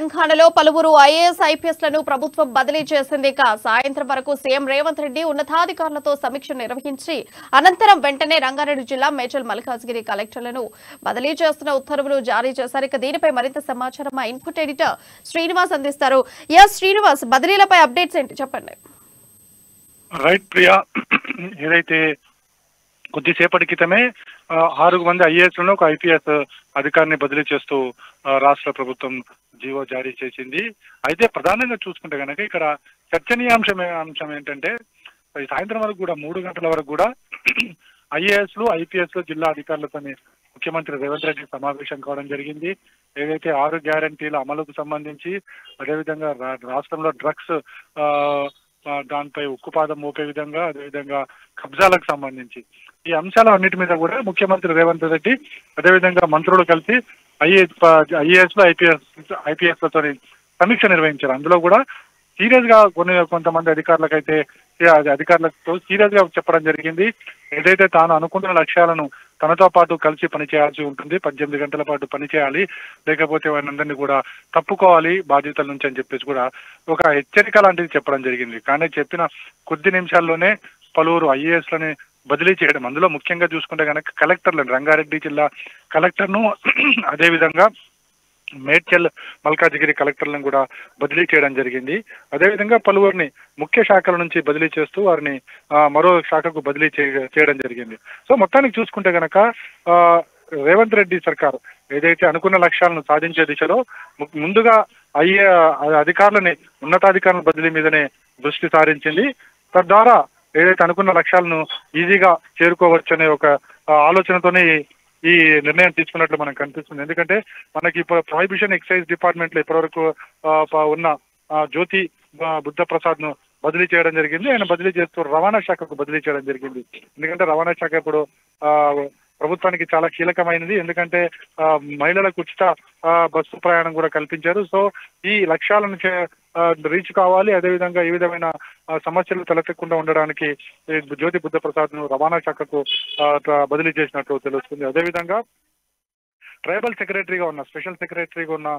తెలంగాణలో పలువురు ఐఏఎస్ ఐపీఎస్లను ప్రభుత్వం బదిలీ చేసింది. సాయంత్రం వరకు సీఎం రేవంత్ రెడ్డి ఉన్నతాధికారులతో సమీక్ష నిర్వహించి అనంతరం వెంటనే రంగారెడ్డి జిల్లా మేడ్చల్ మల్కాజ్గిరి కలెక్టర్లను బదిలీ చేస్తున్న ఉత్తర్వులు జారీ చేశారు. ఇక దీనిపై మరింత సమాచారం మా ఇన్పుట్ ఎడిటర్ శ్రీనివాస్ అందిస్తారు. శ్రీనివాస్, బదిలీలపై అప్డేట్స్ ఏంటి చెప్పండి. రైట్ ప్రియా, ఏదైతే కొద్దిసేపటి క్రితమే 6 మంది ఐఏఎస్లను ఒక ఐపీఎస్ అధికారిని బదిలీ చేస్తూ రాష్ట్ర ప్రభుత్వం జీవో జారీ చేసింది. అయితే ప్రధానంగా చూసుకుంటే కనుక ఇక్కడ చర్చనీయాంశం ఏంటంటే సాయంత్రం వరకు కూడా 3 గంటల వరకు కూడా ఐఏఎస్లు ఐపీఎస్లు జిల్లా అధికారులతో ముఖ్యమంత్రి రేవంత్ రెడ్డి సమావేశం కావడం జరిగింది. ఏదైతే 6 గ్యారంటీల అమలుకు సంబంధించి, అదేవిధంగా రాష్ట్రంలో డ్రగ్స్ దానిపై ఉక్కుపాదం మోపే విధంగా, అదేవిధంగా కబ్జాలకు సంబంధించి ఈ అంశాల అన్నిటి మీద కూడా ముఖ్యమంత్రి రేవంత్ రెడ్డి అదేవిధంగా మంత్రులు కలిసి ఐఏఎస్లు ఐపీఎస్లతో సమీక్ష నిర్వహించారు. అందులో కూడా సీరియస్ గా కొంతమంది అధికారులతో సీరియస్ గా చెప్పడం జరిగింది. ఏదైతే తాను అనుకుంటున్న లక్ష్యాలను తనతో పాటు కలిసి పనిచేయాల్సి ఉంటుంది, 18 గంటల పాటు పనిచేయాలి, లేకపోతే వారందరినీ కూడా తప్పుకోవాలి బాధ్యతల నుంచి అని చెప్పేసి కూడా ఒక హెచ్చరిక లాంటిది చెప్పడం జరిగింది. కానీ చెప్పిన కొద్ది నిమిషాల్లోనే పలువురు ఐఏఎస్లని బదిలీ చేయడం, అందులో ముఖ్యంగా చూసుకుంటే కనుక కలెక్టర్లను, రంగారెడ్డి జిల్లా కలెక్టర్ను అదేవిధంగా మేడ్చల్ మల్కాజ్గిరి కలెక్టర్లను కూడా బదిలీ చేయడం జరిగింది. అదేవిధంగా పలువురిని ముఖ్య శాఖల నుంచి బదిలీ చేస్తూ వారిని మరో శాఖకు బదిలీ చేయడం జరిగింది. సో మొత్తానికి చూసుకుంటే కనుక రేవంత్ రెడ్డి సర్కార్ ఏదైతే అనుకున్న లక్ష్యాలను సాధించే దిశలో ముందుగా అధికారులని, ఉన్నతాధికారుల బదిలీ మీదనే దృష్టి సారించింది. తద్వారా ఏదైతే అనుకున్న లక్ష్యాలను ఈజీగా చేరుకోవచ్చనే ఒక ఆలోచనతోనే ఈ నిర్ణయం తీసుకున్నట్లు మనకు కనిపిస్తుంది. ఎందుకంటే మనకి ఇప్పుడు ప్రొహిబిషన్ ఎక్సైజ్ డిపార్ట్మెంట్ లో ఇప్పటివరకు ఉన్న జ్యోతి బుద్ధ ప్రసాద్ ను బదిలీ చేయడం జరిగింది. ఆయన బదిలీ చేస్తూ రవాణా శాఖకు బదిలీ చేయడం జరిగింది. ఎందుకంటే రవాణా శాఖ ఇప్పుడు ప్రభుత్వానికి చాలా కీలకమైనది. ఎందుకంటే మహిళలకు ఉచిత బస్సు ప్రయాణం కూడా కల్పించారు. సో ఈ లక్ష్యాలను రీచ్ కావాలి, అదేవిధంగా ఈ విధమైన సమస్యలు తలెత్తకుండా ఉండడానికి జ్యోతి బుద్ధ ప్రసాద్ ను రవాణా శాఖకు బదిలీ చేసినట్లు తెలుస్తుంది. అదేవిధంగా ట్రైబల్ సెక్రటరీగా ఉన్న, స్పెషల్ సెక్రటరీగా ఉన్న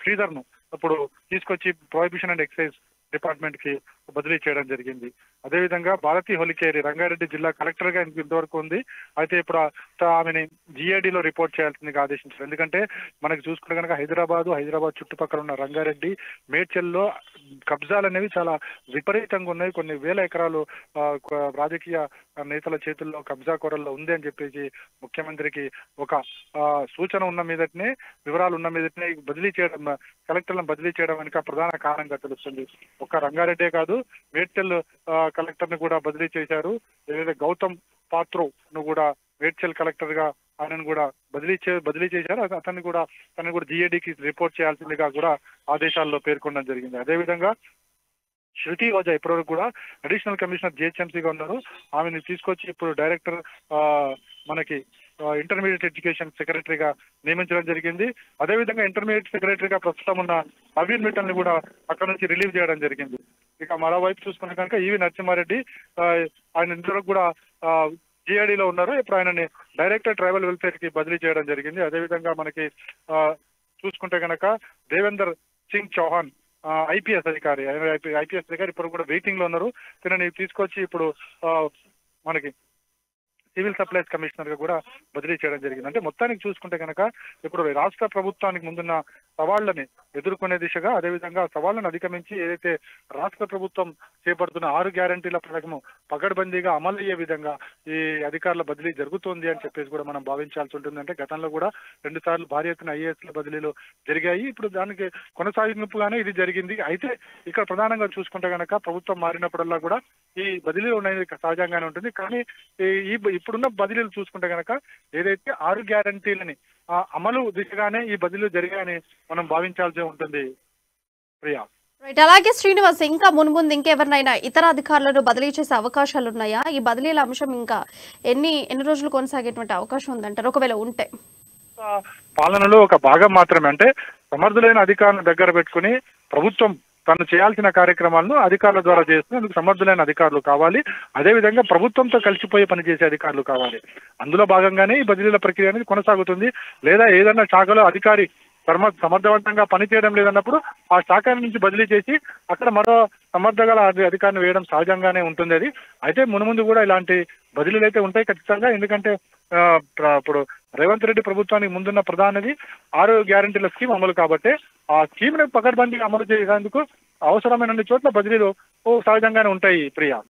శ్రీధర్ ను ఇప్పుడు తీసుకొచ్చి ప్రొహిబిషన్ అండ్ ఎక్సైజ్ డిపార్ట్మెంట్ కి బదిలీ చేయడం జరిగింది. అదేవిధంగా భారతి హోలికేరి రంగారెడ్డి జిల్లా కలెక్టర్ గా ఇంతవరకు ఉంది. అయితే ఇప్పుడు ఆమెని జిఐడిలో రిపోర్ట్ చేయాల్సిందిగా ఆదేశించారు. ఎందుకంటే మనకు చూసుకుంటే కనుక హైదరాబాద్ చుట్టుపక్కల ఉన్న రంగారెడ్డి, మేడ్చల్లో కబ్జాలు అనేవి చాలా విపరీతంగా ఉన్నాయి. కొన్ని వేల ఎకరాలు రాజకీయ నేతల చేతుల్లో కబ్జా కోరల్లో ఉంది అని చెప్పేసి ముఖ్యమంత్రికి ఒక సూచన ఉన్న మీదటనే, వివరాలు ఉన్న మీదటనే బదిలీ చేయడం, కలెక్టర్లను బదిలీ చేయడం వెనుక ప్రధాన కారణంగా తెలుస్తుంది. ఒక రంగారెడ్డే కాదు, మేడ్చల్ కలెక్టర్ ని కూడా బదిలీ చేశారు. ఏదైతే గౌతమ్ పాత్రో ను కూడా మేడ్చల్ కలెక్టర్ గా ఆయనను కూడా బదిలీ చేశారు. తనని కూడా జిఏడికి రిపోర్ట్ చేయాల్సిందిగా కూడా ఆదేశాల్లో పేర్కొనడం జరిగింది. అదేవిధంగా శృతి రోజా ఇప్పటివరకు కూడా అడిషనల్ కమిషనర్ జిహెచ్ఎంసీగా ఉన్నారు. ఆమెను తీసుకొచ్చి ఇప్పుడు డైరెక్టర్ మనకి ఇంటర్మీడియట్ ఎడ్యుకేషన్ సెక్రటరీగా నియమించడం జరిగింది. అదేవిధంగా ఇంటర్మీడియట్ సెక్రటరీగా ప్రస్తుతం ఉన్న నవీన్ మిట్టల్ ని కూడా అక్కడ నుంచి రిలీవ్ చేయడం జరిగింది. ఇక మరోవైపు చూసుకుంటే కనుక ఈవి నరసింహారెడ్డి ఆయన ఇంతవరకు కూడా జిఐడిలో ఉన్నారు. ఇప్పుడు ఆయనని డైరెక్టర్ ట్రైబల్ వెల్ఫేర్ కి బదిలీ చేయడం జరిగింది. అదేవిధంగా మనకి చూసుకుంటే కనుక దేవేందర్ సింగ్ చౌహాన్ ఐపీఎస్ అధికారి ఇప్పుడు కూడా వెయిటింగ్ లో ఉన్నారు. తినని తీసుకొచ్చి ఇప్పుడు మనకి సివిల్ సప్లైస్ కమిషనర్ గా కూడా బదిలీ చేయడం జరిగింది. అంటే మొత్తానికి చూసుకుంటే కనుక ఇప్పుడు రాష్ట్ర ప్రభుత్వానికి ముందున్న సవాళ్లని ఎదుర్కొనే దిశగా, అదేవిధంగా సవాళ్లను అధిగమించి ఏదైతే రాష్ట్ర ప్రభుత్వం చేపడుతున్న 6 గ్యారంటీల పథకము పకడ్బందీగా అమలు అయ్యే విధంగా ఈ అధికారుల బదిలీ జరుగుతోంది అని చెప్పేసి కూడా మనం భావించాల్సి ఉంటుంది. అంటే గతంలో కూడా 2 సార్లు భారీ ఎత్తున ఐఏఎస్ల బదిలీలు జరిగాయి. ఇప్పుడు దానికి కొనసాగింపుగానే ఇది జరిగింది. అయితే ఇక్కడ ప్రధానంగా చూసుకుంటే కనుక ప్రభుత్వం మారినప్పుడల్లా కూడా ఈ బదిలీలు అనేది సహజంగానే ఉంటుంది. కానీ ఇప్పుడున్న బదిలీలు చూసుకుంటే కనుక ఏదైతే 6 గ్యారంటీలని అమలు దిశగానే ఈ బదిలీలు జరిగాయని మనం భావించాల్సి ఉంటుంది. ప్రియా, అలాగే శ్రీనివాస్, ఇంకా మున్ముందు ఇంకెవరినైనా ఇతర అధికారులను బదిలీ చేసే అవకాశాలు ఉన్నాయా? ఈ బదిలీల అంశం ఇంకా ఎన్ని రోజులు కొనసాగేటువంటి అవకాశం ఉందంటారు ఒకవేళ ఉంటే? పాలనలో ఒక భాగం మాత్రమే. అంటే సమర్థులైన అధికారులను దగ్గర పెట్టుకుని ప్రభుత్వం తను చేయాల్సిన కార్యక్రమాలను అధికారుల ద్వారా చేస్తూ అందుకు సమర్థులైన అధికారులు కావాలి. అదేవిధంగా ప్రభుత్వంతో కలిసిపోయి పనిచేసే అధికారులు కావాలి. అందులో భాగంగానే ఈ బదిలీల ప్రక్రియ అనేది కొనసాగుతుంది. లేదా ఏదైనా శాఖలో అధికారి సమర్థవంతంగా పనిచేయడం లేదన్నప్పుడు ఆ శాఖ నుంచి బదిలీ చేసి అక్కడ మరో సమర్థగల అధికారిని వేయడం సహజంగానే ఉంటుంది. అది అయితే మునుముందు కూడా ఇలాంటి బదిలీలు అయితే ఉంటాయి ఖచ్చితంగా. ఎందుకంటే ఇప్పుడు రేవంత్ రెడ్డి ప్రభుత్వానికి ముందున్న ప్రధానది 6 గ్యారెంటీల స్కీమ్ అమలు కాబట్టి ఆ స్కీమ్ ని పకడ్బందీగా అమలు చేసేందుకు అవసరమైన చోట్ల బదిలీలు సహజంగానే ఉంటాయి ప్రియా.